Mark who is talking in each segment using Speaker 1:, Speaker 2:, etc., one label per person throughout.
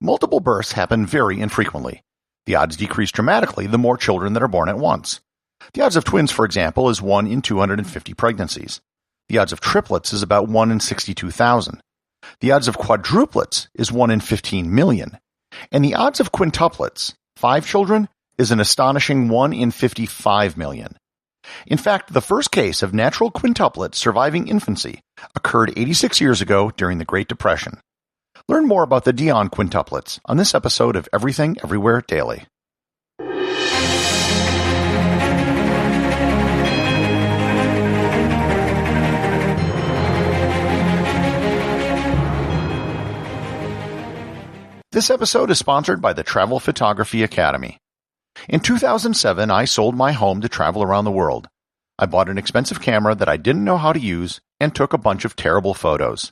Speaker 1: Multiple births happen very infrequently. The odds decrease dramatically the more children that are born at once. The odds of twins, for example, is 1 in 250 pregnancies. The odds of triplets is about 1 in 62,000. The odds of quadruplets is 1 in 15 million. And the odds of quintuplets, 5 children, is an astonishing 1 in 55 million. In fact, the first case of natural quintuplets surviving infancy occurred 86 years ago during the Great Depression. Learn more about the Dionne Quintuplets on this episode of Everything Everywhere Daily. This episode is sponsored by the Travel Photography Academy. In 2007, I sold my home to travel around the world. I bought an expensive camera that I didn't know how to use and took a bunch of terrible photos.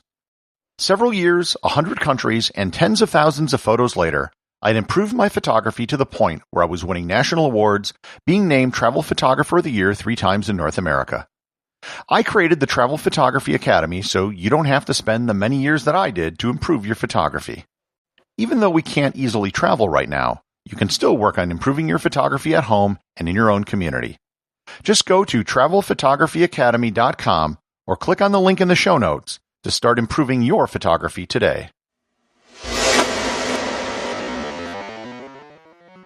Speaker 1: Several years, 100 countries, and tens of thousands of photos later, I'd improved my photography to the point where I was winning national awards, being named Travel Photographer of the Year 3 times in North America. I created the Travel Photography Academy so you don't have to spend the many years that I did to improve your photography. Even though we can't easily travel right now, you can still work on improving your photography at home and in your own community. Just go to travelphotographyacademy.com or click on the link in the show notes to start improving your photography today.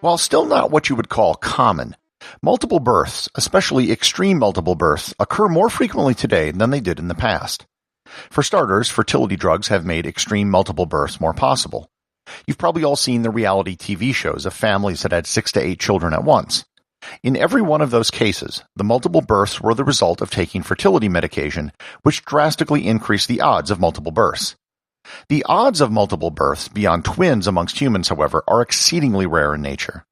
Speaker 1: While still not what you would call common, multiple births, especially extreme multiple births, occur more frequently today than they did in the past. For starters, fertility drugs have made extreme multiple births more possible. You've probably all seen the reality TV shows of families that had 6 to 8 children at once. In every one of those cases, the multiple births were the result of taking fertility medication, which drastically increased the odds of multiple births. The odds of multiple births beyond twins amongst humans, however, are exceedingly rare in nature.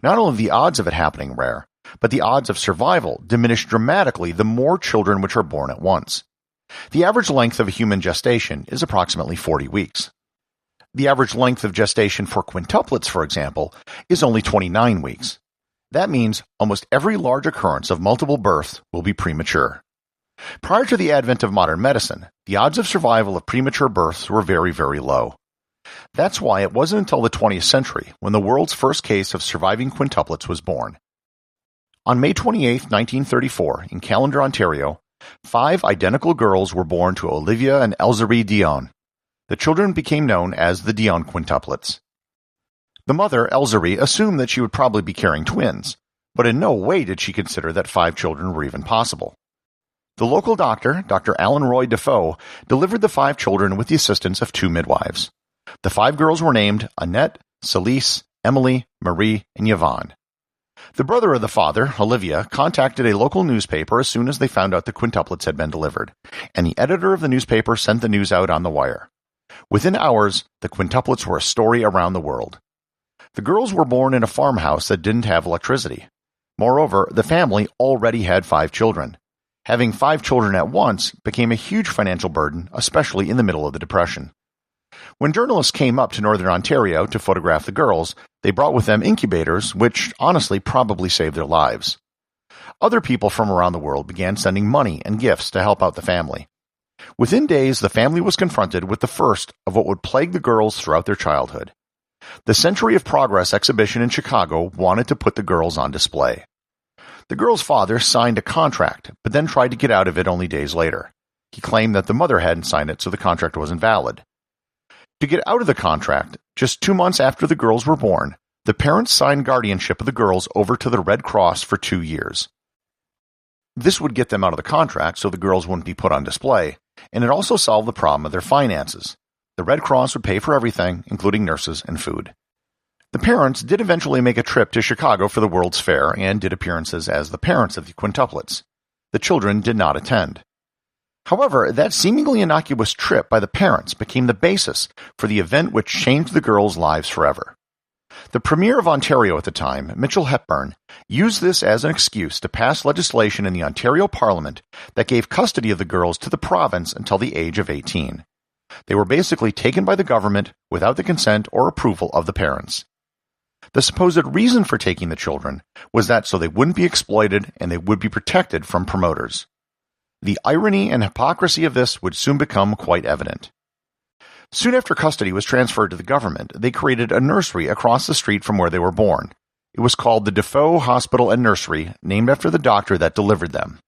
Speaker 1: Not only the odds of it happening rare, but the odds of survival diminish dramatically the more children which are born at once. The average length of a human gestation is approximately 40 weeks. The average length of gestation for quintuplets, for example, is only 29 weeks. That means almost every large occurrence of multiple births will be premature. Prior to the advent of modern medicine, the odds of survival of premature births were very, very low. That's why it wasn't until the 20th century when the world's first case of surviving quintuplets was born. On May 28, 1934, in Callander, Ontario, 5 identical girls were born to Olivia and Elzerie Dionne. The children became known as the Dionne Quintuplets. The mother, Elzerie, assumed that she would probably be carrying twins, but in no way did she consider that 5 children were even possible. The local doctor, Dr. Alan Roy Defoe, delivered the 5 children with the assistance of 2 midwives. The 5 girls were named Annette, Celise, Emily, Marie, and Yvonne. The brother of the father, Olivia, contacted a local newspaper as soon as they found out the quintuplets had been delivered, and the editor of the newspaper sent the news out on the wire. Within hours, the quintuplets were a story around the world. The girls were born in a farmhouse that didn't have electricity. Moreover, the family already had 5 children. Having 5 children at once became a huge financial burden, especially in the middle of the Depression. When journalists came up to Northern Ontario to photograph the girls, they brought with them incubators, which honestly probably saved their lives. Other people from around the world began sending money and gifts to help out the family. Within days, the family was confronted with the first of what would plague the girls throughout their childhood. The Century of Progress exhibition in Chicago wanted to put the girls on display. The girls' father signed a contract, but then tried to get out of it only days later. He claimed that the mother hadn't signed it, so the contract wasn't valid. To get out of the contract, just 2 months after the girls were born, the parents signed guardianship of the girls over to the Red Cross for 2 years. This would get them out of the contract so the girls wouldn't be put on display, and it also solved the problem of their finances. The Red Cross would pay for everything, including nurses and food. The parents did eventually make a trip to Chicago for the World's Fair and did appearances as the parents of the quintuplets. The children did not attend. However, that seemingly innocuous trip by the parents became the basis for the event which changed the girls' lives forever. The Premier of Ontario at the time, Mitchell Hepburn, used this as an excuse to pass legislation in the Ontario Parliament that gave custody of the girls to the province until the age of 18. They were basically taken by the government without the consent or approval of the parents. The supposed reason for taking the children was that so they wouldn't be exploited and they would be protected from promoters. The irony and hypocrisy of this would soon become quite evident. Soon after custody was transferred to the government, they created a nursery across the street from where they were born. It was called the Defoe Hospital and Nursery, named after the doctor that delivered them.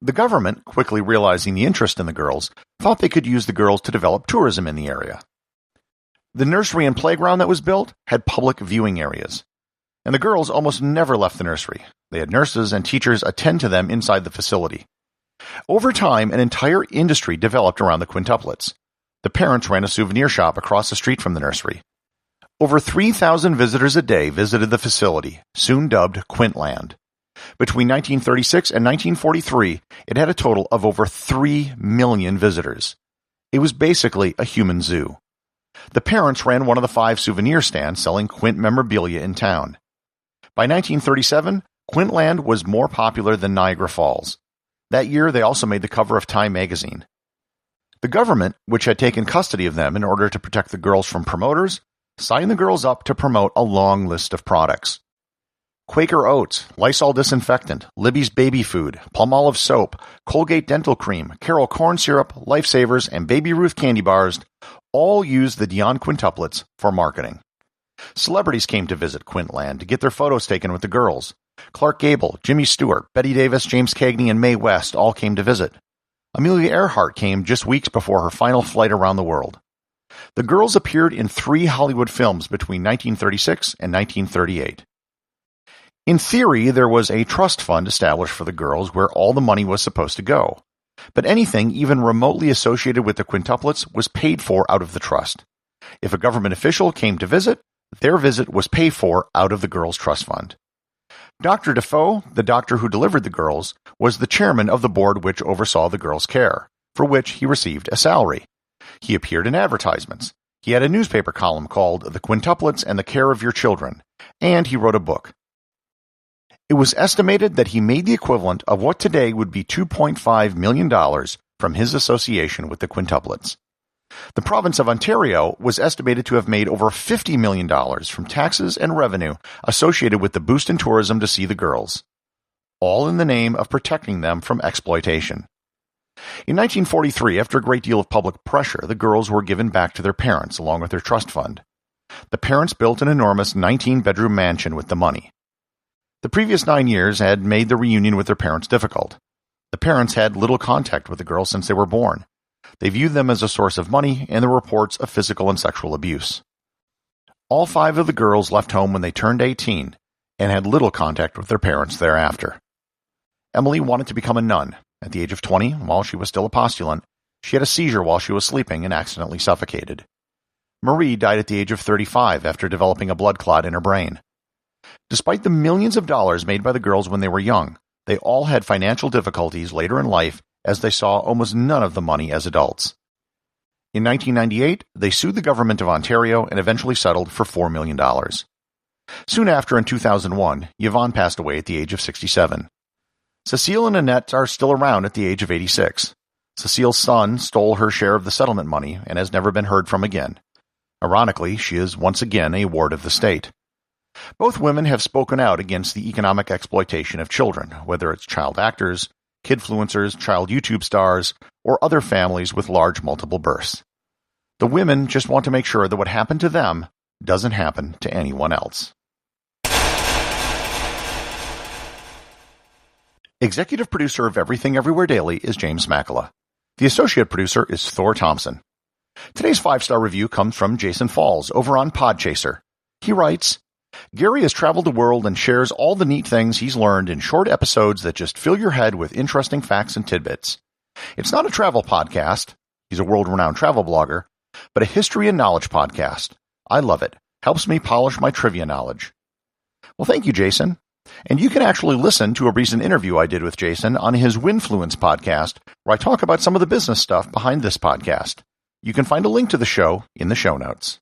Speaker 1: The government, quickly realizing the interest in the girls, thought they could use the girls to develop tourism in the area. The nursery and playground that was built had public viewing areas, and the girls almost never left the nursery. They had nurses and teachers attend to them inside the facility. Over time, an entire industry developed around the quintuplets. The parents ran a souvenir shop across the street from the nursery. Over 3,000 visitors a day visited the facility, soon dubbed Quintland. Between 1936 and 1943, it had a total of over 3 million visitors. It was basically a human zoo. The parents ran one of the 5 souvenir stands selling Quint memorabilia in town. By 1937, Quintland was more popular than Niagara Falls. That year, they also made the cover of Time magazine. The government, which had taken custody of them in order to protect the girls from promoters, signed the girls up to promote a long list of products. Quaker Oats, Lysol disinfectant, Libby's baby food, Palmolive soap, Colgate dental cream, Carol corn syrup, Lifesavers, and Baby Ruth candy bars all used the Dionne Quintuplets for marketing. Celebrities came to visit Quintland to get their photos taken with the girls. Clark Gable, Jimmy Stewart, Bette Davis, James Cagney, and Mae West all came to visit. Amelia Earhart came just weeks before her final flight around the world. The girls appeared in 3 Hollywood films between 1936 and 1938. In theory, there was a trust fund established for the girls where all the money was supposed to go. But anything even remotely associated with the quintuplets was paid for out of the trust. If a government official came to visit, their visit was paid for out of the girls' trust fund. Dr. Defoe, the doctor who delivered the girls, was the chairman of the board which oversaw the girls' care, for which he received a salary. He appeared in advertisements. He had a newspaper column called The Quintuplets and the Care of Your Children, and he wrote a book. It was estimated that he made the equivalent of what today would be $2.5 million from his association with the quintuplets. The province of Ontario was estimated to have made over $50 million from taxes and revenue associated with the boost in tourism to see the girls, all in the name of protecting them from exploitation. In 1943, after a great deal of public pressure, the girls were given back to their parents along with their trust fund. The parents built an enormous 19-bedroom mansion with the money. The previous 9 years had made the reunion with their parents difficult. The parents had little contact with the girls since they were born. They viewed them as a source of money and the reports of physical and sexual abuse. All 5 of the girls left home when they turned 18 and had little contact with their parents thereafter. Emily wanted to become a nun. At the age of 20, while she was still a postulant, she had a seizure while she was sleeping and accidentally suffocated. Marie died at the age of 35 after developing a blood clot in her brain. Despite the millions of dollars made by the girls when they were young, they all had financial difficulties later in life as they saw almost none of the money as adults. In 1998, they sued the government of Ontario and eventually settled for $4 million. Soon after, in 2001, Yvonne passed away at the age of 67. Cecile and Annette are still around at the age of 86. Cecile's son stole her share of the settlement money and has never been heard from again. Ironically, she is once again a ward of the state. Both women have spoken out against the economic exploitation of children, whether it's child actors, kidfluencers, child YouTube stars, or other families with large multiple births. The women just want to make sure that what happened to them doesn't happen to anyone else. Executive producer of Everything Everywhere Daily is James Makkyla. The associate producer is Thor Thomsen. Today's 5-star review comes from Jason Falls over on Podchaser. He writes, Gary has traveled the world and shares all the neat things he's learned in short episodes that just fill your head with interesting facts and tidbits. It's not a travel podcast, he's a world-renowned travel blogger, but a history and knowledge podcast. I love it. Helps me polish my trivia knowledge. Well, thank you, Jason. And you can actually listen to a recent interview I did with Jason on his Winfluence podcast, where I talk about some of the business stuff behind this podcast. You can find a link to the show in the show notes.